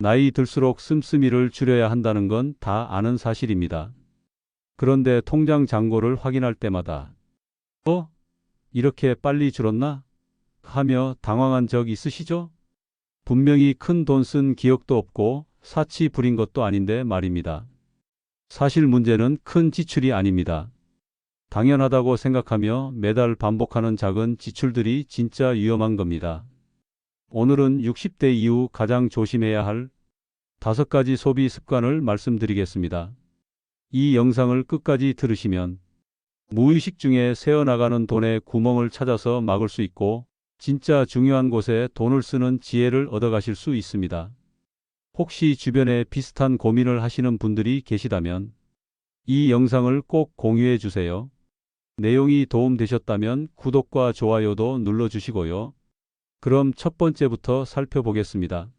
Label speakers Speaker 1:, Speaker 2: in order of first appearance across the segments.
Speaker 1: 나이 들수록 씀씀이를 줄여야 한다는 건 다 아는 사실입니다. 그런데 통장 잔고를 확인할 때마다 이렇게 빨리 줄었나? 하며 당황한 적 있으시죠? 분명히 큰 돈 쓴 기억도 없고 사치 부린 것도 아닌데 말입니다. 사실 문제는 큰 지출이 아닙니다. 당연하다고 생각하며 매달 반복하는 작은 지출들이 진짜 위험한 겁니다. 오늘은 60대 이후 가장 조심해야 할 5가지 소비 습관을 말씀드리겠습니다. 이 영상을 끝까지 들으시면 무의식 중에 새어나가는 돈의 구멍을 찾아서 막을 수 있고 진짜 중요한 곳에 돈을 쓰는 지혜를 얻어가실 수 있습니다. 혹시 주변에 비슷한 고민을 하시는 분들이 계시다면 이 영상을 꼭 공유해 주세요. 내용이 도움되셨다면 구독과 좋아요도 눌러주시고요. 그럼 첫 번째부터 살펴보겠습니다.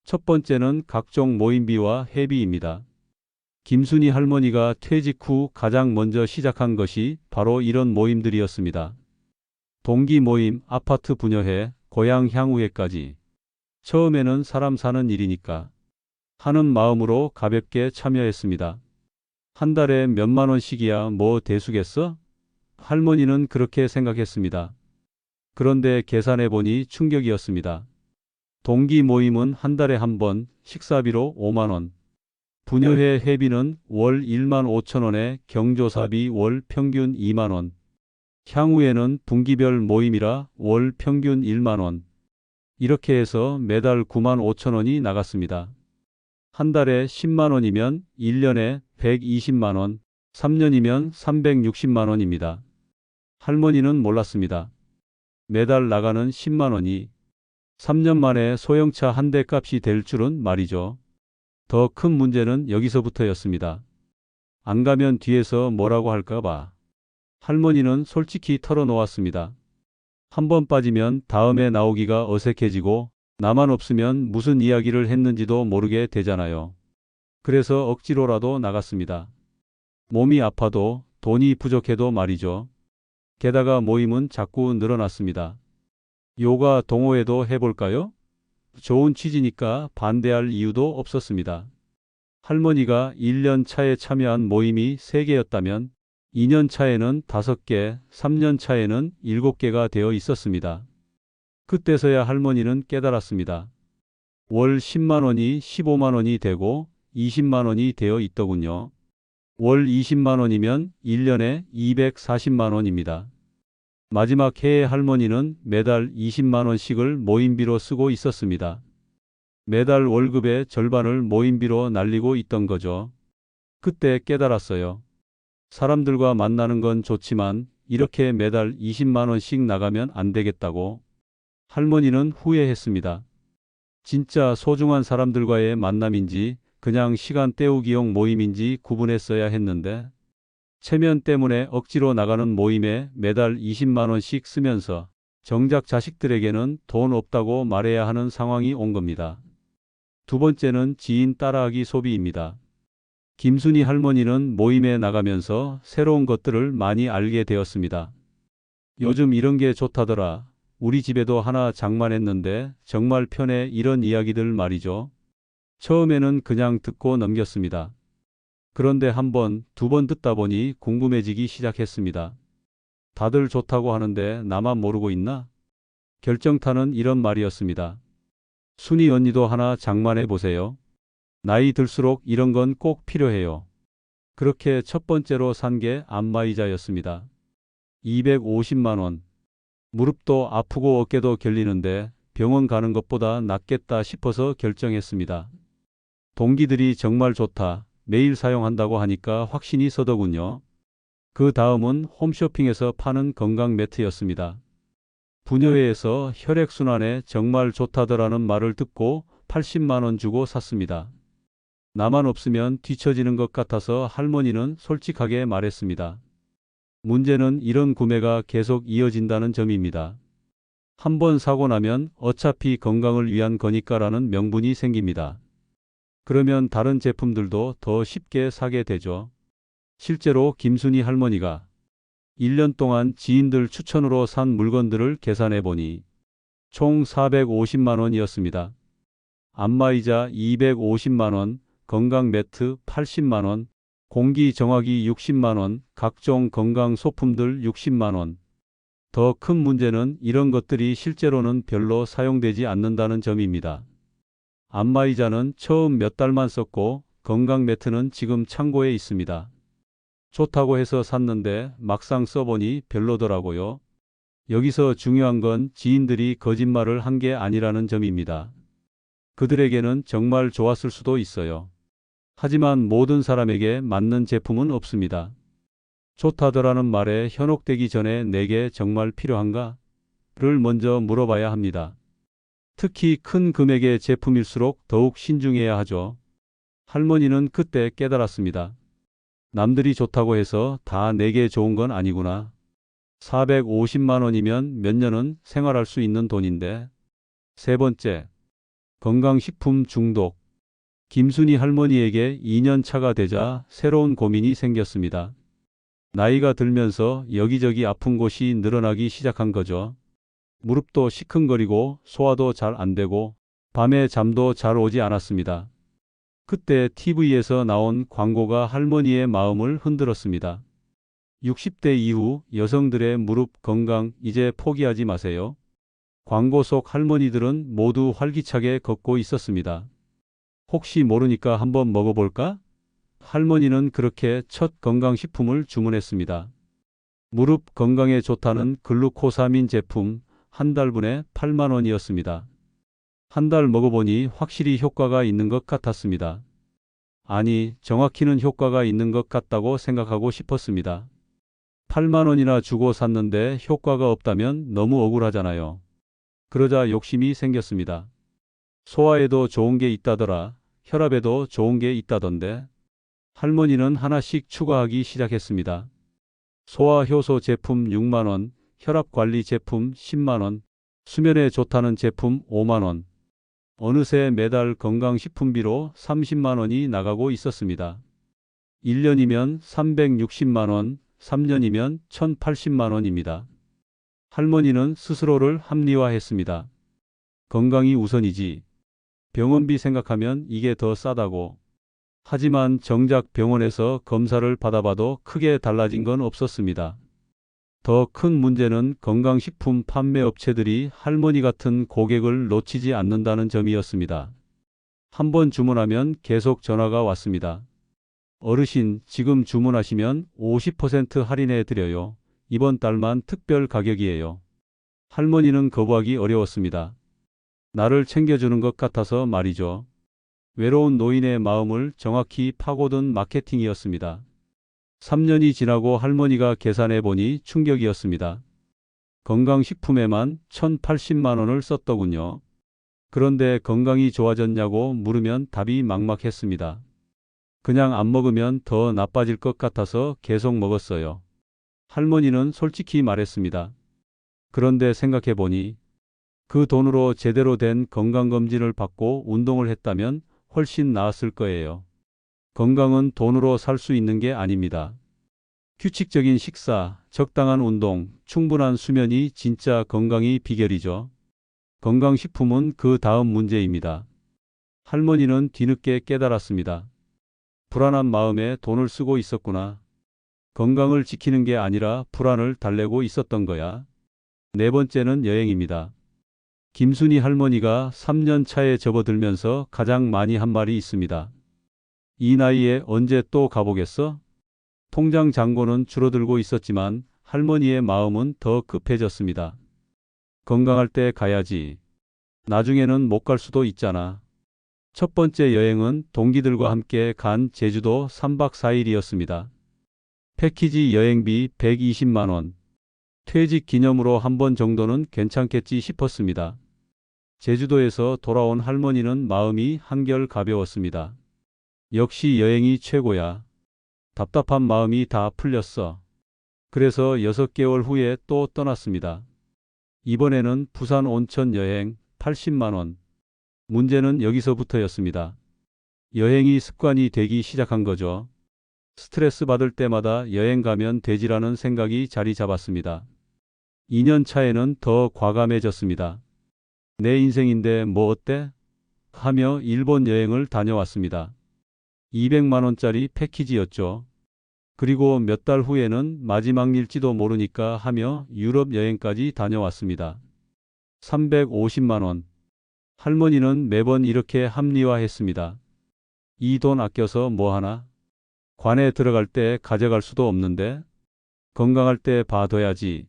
Speaker 1: 첫 번째는 각종 모임비와 회비입니다. 김순희 할머니가 퇴직 후 가장 먼저 시작한 것이 바로 이런 모임들이었습니다. 동기 모임, 아파트 분여회, 고향 향후회까지. 처음에는 사람 사는 일이니까 하는 마음으로 가볍게 참여했습니다. 한 달에 몇만 원씩이야 뭐 대수겠어? 할머니는 그렇게 생각했습니다. 그런데 계산해보니 충격이었습니다. 동기 모임은 한 달에 한 번, 식사비로 5만 원. 분여회 회비는 월 1만 5천 원에 경조사비 월 평균 2만 원. 향후에는 분기별 모임이라 월 평균 1만 원. 이렇게 해서 매달 9만 5천 원이 나갔습니다. 한 달에 10만 원이면 1년에 120만 원, 3년이면 360만 원입니다. 할머니는 몰랐습니다. 매달 나가는 10만 원이 3년 만에 소형차 한 대 값이 될 줄은 말이죠. 더 큰 문제는 여기서부터였습니다. 안 가면 뒤에서 뭐라고 할까 봐. 할머니는 솔직히 털어놓았습니다. 한 번 빠지면 다음에 나오기가 어색해지고 나만 없으면 무슨 이야기를 했는지도 모르게 되잖아요. 그래서 억지로라도 나갔습니다. 몸이 아파도 돈이 부족해도 말이죠. 게다가 모임은 자꾸 늘어났습니다. 요가 동호회도 해볼까요? 좋은 취지니까 반대할 이유도 없었습니다. 할머니가 1년 차에 참여한 모임이 3개였다면 2년 차에는 5개, 3년 차에는 7개가 되어 있었습니다. 그때서야 할머니는 깨달았습니다. 월 10만 원이 15만 원이 되고 20만 원이 되어 있더군요. 월 20만 원이면 1년에 240만 원입니다. 마지막 해에 할머니는 매달 20만 원씩을 모임비로 쓰고 있었습니다. 매달 월급의 절반을 모임비로 날리고 있던 거죠. 그때 깨달았어요. 사람들과 만나는 건 좋지만 이렇게 매달 20만 원씩 나가면 안 되겠다고. 할머니는 후회했습니다. 진짜 소중한 사람들과의 만남인지 그냥 시간 때우기용 모임인지 구분했어야 했는데 체면 때문에 억지로 나가는 모임에 매달 20만 원씩 쓰면서 정작 자식들에게는 돈 없다고 말해야 하는 상황이 온 겁니다. 두 번째는 지인 따라하기 소비입니다. 김순희 할머니는 모임에 나가면서 새로운 것들을 많이 알게 되었습니다. 요즘 이런 게 좋다더라. 우리 집에도 하나 장만했는데 정말 편해, 이런 이야기들 말이죠. 처음에는 그냥 듣고 넘겼습니다. 그런데 한 번, 2번 듣다 보니 궁금해지기 시작했습니다. 다들 좋다고 하는데 나만 모르고 있나? 결정타는 이런 말이었습니다. 순이 언니도 하나 장만해 보세요. 나이 들수록 이런 건 꼭 필요해요. 그렇게 첫 번째로 산 게 안마의자였습니다. 250만 원. 무릎도 아프고 어깨도 결리는데 병원 가는 것보다 낫겠다 싶어서 결정했습니다. 동기들이 정말 좋다, 매일 사용한다고 하니까 확신이 서더군요. 그 다음은 홈쇼핑에서 파는 건강 매트였습니다. 분여회에서 혈액순환에 정말 좋다더라는 말을 듣고 80만 원 주고 샀습니다. 나만 없으면 뒤처지는 것 같아서 할머니는 솔직하게 말했습니다. 문제는 이런 구매가 계속 이어진다는 점입니다. 한 번 사고 나면 어차피 건강을 위한 거니까라는 명분이 생깁니다. 그러면 다른 제품들도 더 쉽게 사게 되죠. 실제로 김순희 할머니가 1년 동안 지인들 추천으로 산 물건들을 계산해 보니 총 450만 원이었습니다. 안마의자 250만 원, 건강 매트 80만 원, 공기 정화기 60만 원, 각종 건강 소품들 60만 원. 더 큰 문제는 이런 것들이 실제로는 별로 사용되지 않는다는 점입니다. 안마의자는 처음 몇 달만 썼고 건강 매트는 지금 창고에 있습니다. 좋다고 해서 샀는데 막상 써보니 별로더라고요. 여기서 중요한 건 지인들이 거짓말을 한 게 아니라는 점입니다. 그들에게는 정말 좋았을 수도 있어요. 하지만 모든 사람에게 맞는 제품은 없습니다. 좋다더라는 말에 현혹되기 전에 내게 정말 필요한가? 를 먼저 물어봐야 합니다. 특히 큰 금액의 제품일수록 더욱 신중해야 하죠. 할머니는 그때 깨달았습니다. 남들이 좋다고 해서 다 내게 좋은 건 아니구나. 450만 원이면 몇 년은 생활할 수 있는 돈인데. 세 번째, 건강식품 중독. 김순희 할머니에게 2년 차가 되자 새로운 고민이 생겼습니다. 나이가 들면서 여기저기 아픈 곳이 늘어나기 시작한 거죠. 무릎도 시큰거리고 소화도 잘 안 되고 밤에 잠도 잘 오지 않았습니다. 그때 TV에서 나온 광고가 할머니의 마음을 흔들었습니다. 60대 이후 여성들의 무릎 건강 이제 포기하지 마세요. 광고 속 할머니들은 모두 활기차게 걷고 있었습니다. 혹시 모르니까 한번 먹어볼까? 할머니는 그렇게 첫 건강식품을 주문했습니다. 무릎 건강에 좋다는 글루코사민 제품 한 달분에 8만 원이었습니다. 한 달 먹어보니 확실히 효과가 있는 것 같았습니다. 아니, 정확히는 효과가 있는 것 같다고 생각하고 싶었습니다. 8만 원이나 주고 샀는데 효과가 없다면 너무 억울하잖아요. 그러자 욕심이 생겼습니다. 소화에도 좋은 게 있다더라. 혈압에도 좋은 게 있다던데. 할머니는 하나씩 추가하기 시작했습니다. 소화효소 제품 6만 원, 혈압관리 제품 10만 원, 수면에 좋다는 제품 5만 원. 어느새 매달 건강식품비로 30만 원이 나가고 있었습니다. 1년이면 360만 원, 3년이면 1080만 원입니다. 할머니는 스스로를 합리화했습니다. 건강이 우선이지. 병원비 생각하면 이게 더 싸다고. 하지만 정작 병원에서 검사를 받아봐도 크게 달라진 건 없었습니다. 더 큰 문제는 건강식품 판매업체들이 할머니 같은 고객을 놓치지 않는다는 점이었습니다. 한번 주문하면 계속 전화가 왔습니다. 어르신, 지금 주문하시면 50% 할인해 드려요. 이번 달만 특별 가격이에요. 할머니는 거부하기 어려웠습니다. 나를 챙겨주는 것 같아서 말이죠. 외로운 노인의 마음을 정확히 파고든 마케팅이었습니다. 3년이 지나고 할머니가 계산해 보니 충격이었습니다. 건강식품에만 1,080만 원을 썼더군요. 그런데 건강이 좋아졌냐고 물으면 답이 막막했습니다. 그냥 안 먹으면 더 나빠질 것 같아서 계속 먹었어요. 할머니는 솔직히 말했습니다. 그런데 생각해 보니 그 돈으로 제대로 된 건강검진을 받고 운동을 했다면 훨씬 나았을 거예요. 건강은 돈으로 살 수 있는 게 아닙니다. 규칙적인 식사, 적당한 운동, 충분한 수면이 진짜 건강의 비결이죠. 건강식품은 그 다음 문제입니다. 할머니는 뒤늦게 깨달았습니다. 불안한 마음에 돈을 쓰고 있었구나. 건강을 지키는 게 아니라 불안을 달래고 있었던 거야. 네 번째는 여행입니다. 김순희 할머니가 3년 차에 접어들면서 가장 많이 한 말이 있습니다. 이 나이에 언제 또 가보겠어? 통장 잔고는 줄어들고 있었지만 할머니의 마음은 더 급해졌습니다. 건강할 때 가야지. 나중에는 못 갈 수도 있잖아. 첫 번째 여행은 동기들과 함께 간 제주도 3박 4일이었습니다. 패키지 여행비 120만 원. 퇴직 기념으로 한 번 정도는 괜찮겠지 싶었습니다. 제주도에서 돌아온 할머니는 마음이 한결 가벼웠습니다. 역시 여행이 최고야. 답답한 마음이 다 풀렸어. 그래서 6개월 후에 또 떠났습니다. 이번에는 부산 온천 여행 80만 원. 문제는 여기서부터였습니다. 여행이 습관이 되기 시작한 거죠. 스트레스 받을 때마다 여행 가면 되지라는 생각이 자리 잡았습니다. 2년 차에는 더 과감해졌습니다. 내 인생인데 뭐 어때? 하며 일본 여행을 다녀왔습니다. 200만 원짜리 패키지였죠. 그리고 몇 달 후에는 마지막 일지도 모르니까 하며 유럽 여행까지 다녀왔습니다. 350만 원. 할머니는 매번 이렇게 합리화했습니다. 이 돈 아껴서 뭐 하나? 관에 들어갈 때 가져갈 수도 없는데 건강할 때 봐둬야지.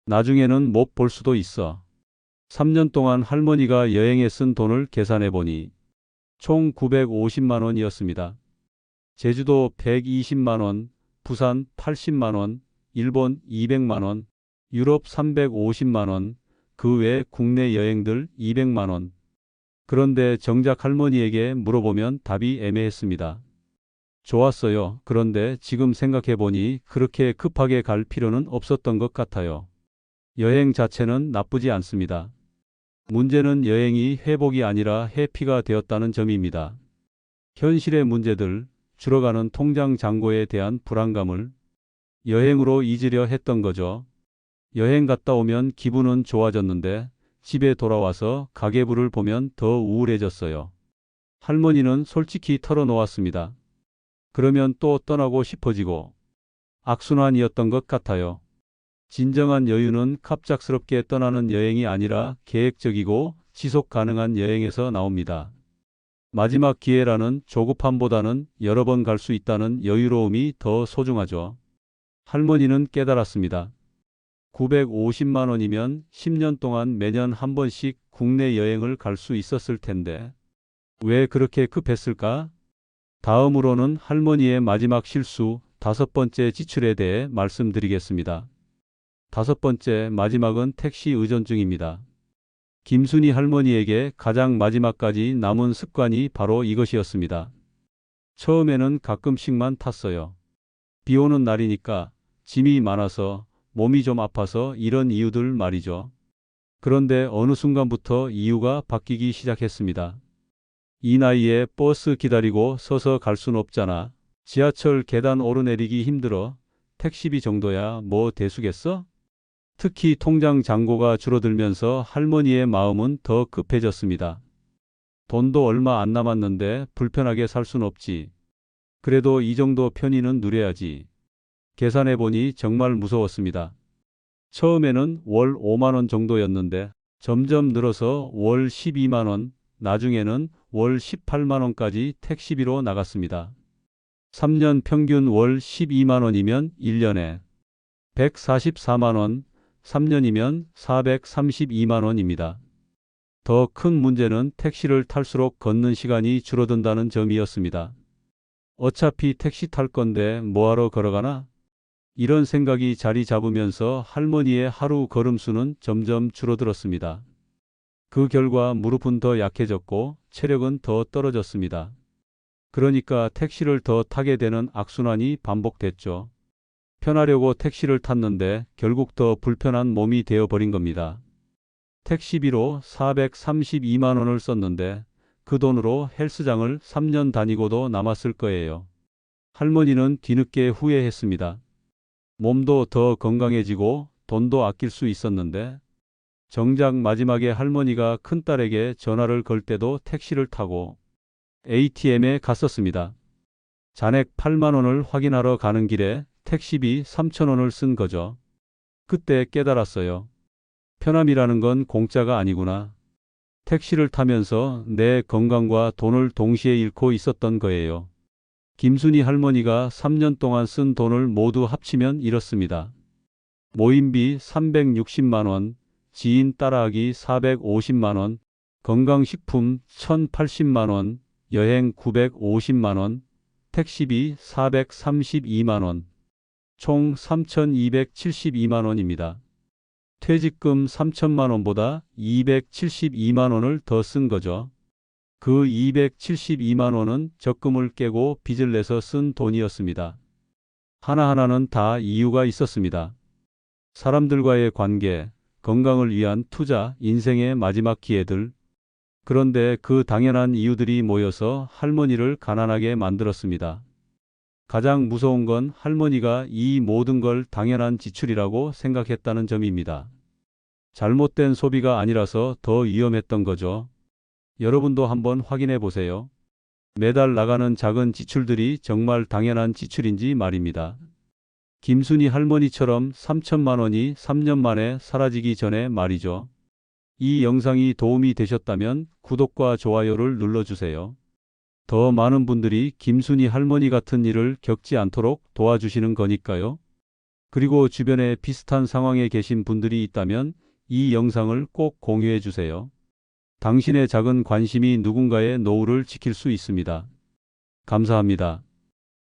Speaker 1: 나중에는 못 볼 수도 있어. 3년 동안 할머니가 여행에 쓴 돈을 계산해 보니 총 950만 원이었습니다. 제주도 120만 원, 부산 80만 원, 일본 200만 원, 유럽 350만 원, 그 외 국내 여행들 200만 원. 그런데 정작 할머니에게 물어보면 답이 애매했습니다. 좋았어요. 그런데 지금 생각해 보니 그렇게 급하게 갈 필요는 없었던 것 같아요. 여행 자체는 나쁘지 않습니다. 문제는 여행이 회복이 아니라 회피가 되었다는 점입니다. 현실의 문제들, 줄어가는 통장 잔고에 대한 불안감을 여행으로 잊으려 했던 거죠. 여행 갔다 오면 기분은 좋아졌는데 집에 돌아와서 가계부를 보면 더 우울해졌어요. 할머니는 솔직히 털어놓았습니다. 그러면 또 떠나고 싶어지고 악순환이었던 것 같아요. 진정한 여유는 갑작스럽게 떠나는 여행이 아니라 계획적이고 지속 가능한 여행에서 나옵니다. 마지막 기회라는 조급함보다는 여러 번 갈 수 있다는 여유로움이 더 소중하죠. 할머니는 깨달았습니다. 950만 원이면 10년 동안 매년 한 번씩 국내 여행을 갈 수 있었을 텐데 왜 그렇게 급했을까? 다음으로는 할머니의 마지막 실수, 5번째 지출에 대해 말씀드리겠습니다. 5번째, 마지막은 택시 의존증입니다. 김순희 할머니에게 가장 마지막까지 남은 습관이 바로 이것이었습니다. 처음에는 가끔씩만 탔어요. 비 오는 날이니까, 짐이 많아서, 몸이 좀 아파서 이런 이유들 말이죠. 그런데 어느 순간부터 이유가 바뀌기 시작했습니다. 이 나이에 버스 기다리고 서서 갈 순 없잖아. 지하철 계단 오르내리기 힘들어. 택시비 정도야 뭐 대수겠어? 특히 통장 잔고가 줄어들면서 할머니의 마음은 더 급해졌습니다. 돈도 얼마 안 남았는데 불편하게 살 순 없지. 그래도 이 정도 편의는 누려야지. 계산해보니 정말 무서웠습니다. 처음에는 월 5만 원 정도였는데 점점 늘어서 월 12만 원, 나중에는 월 18만 원까지 택시비로 나갔습니다. 3년 평균 월 12만 원이면 1년에 144만 원, 3년이면 432만 원입니다. 더 큰 문제는 택시를 탈수록 걷는 시간이 줄어든다는 점이었습니다. 어차피 택시 탈 건데 뭐하러 걸어가나? 이런 생각이 자리 잡으면서 할머니의 하루 걸음수는 점점 줄어들었습니다. 그 결과 무릎은 더 약해졌고 체력은 더 떨어졌습니다. 그러니까 택시를 더 타게 되는 악순환이 반복됐죠. 편하려고 택시를 탔는데 결국 더 불편한 몸이 되어버린 겁니다. 택시비로 432만 원을 썼는데 그 돈으로 헬스장을 3년 다니고도 남았을 거예요. 할머니는 뒤늦게 후회했습니다. 몸도 더 건강해지고 돈도 아낄 수 있었는데 정작 마지막에 할머니가 큰딸에게 전화를 걸 때도 택시를 타고 ATM에 갔었습니다. 잔액 8만 원을 확인하러 가는 길에 택시비 3천 원을 쓴 거죠. 그때 깨달았어요. 편함이라는 건 공짜가 아니구나. 택시를 타면서 내 건강과 돈을 동시에 잃고 있었던 거예요. 김순희 할머니가 3년 동안 쓴 돈을 모두 합치면 이렇습니다. 모임비 360만 원, 지인 따라하기 450만 원, 건강식품 1080만 원, 여행 950만 원, 택시비 432만 원, 총 3,272만 원입니다. 퇴직금 3천만 원보다 272만 원을 더 쓴 거죠. 그 272만 원은 적금을 깨고 빚을 내서 쓴 돈이었습니다. 하나하나는 다 이유가 있었습니다. 사람들과의 관계, 건강을 위한 투자, 인생의 마지막 기회들. 그런데 그 당연한 이유들이 모여서 할머니를 가난하게 만들었습니다. 가장 무서운 건 할머니가 이 모든 걸 당연한 지출이라고 생각했다는 점입니다. 잘못된 소비가 아니라서 더 위험했던 거죠. 여러분도 한번 확인해 보세요. 매달 나가는 작은 지출들이 정말 당연한 지출인지 말입니다. 김순희 할머니처럼 3천만 원이 3년 만에 사라지기 전에 말이죠. 이 영상이 도움이 되셨다면 구독과 좋아요를 눌러주세요. 더 많은 분들이 김순희 할머니 같은 일을 겪지 않도록 도와주시는 거니까요. 그리고 주변에 비슷한 상황에 계신 분들이 있다면 이 영상을 꼭 공유해 주세요. 당신의 작은 관심이 누군가의 노후를 지킬 수 있습니다. 감사합니다.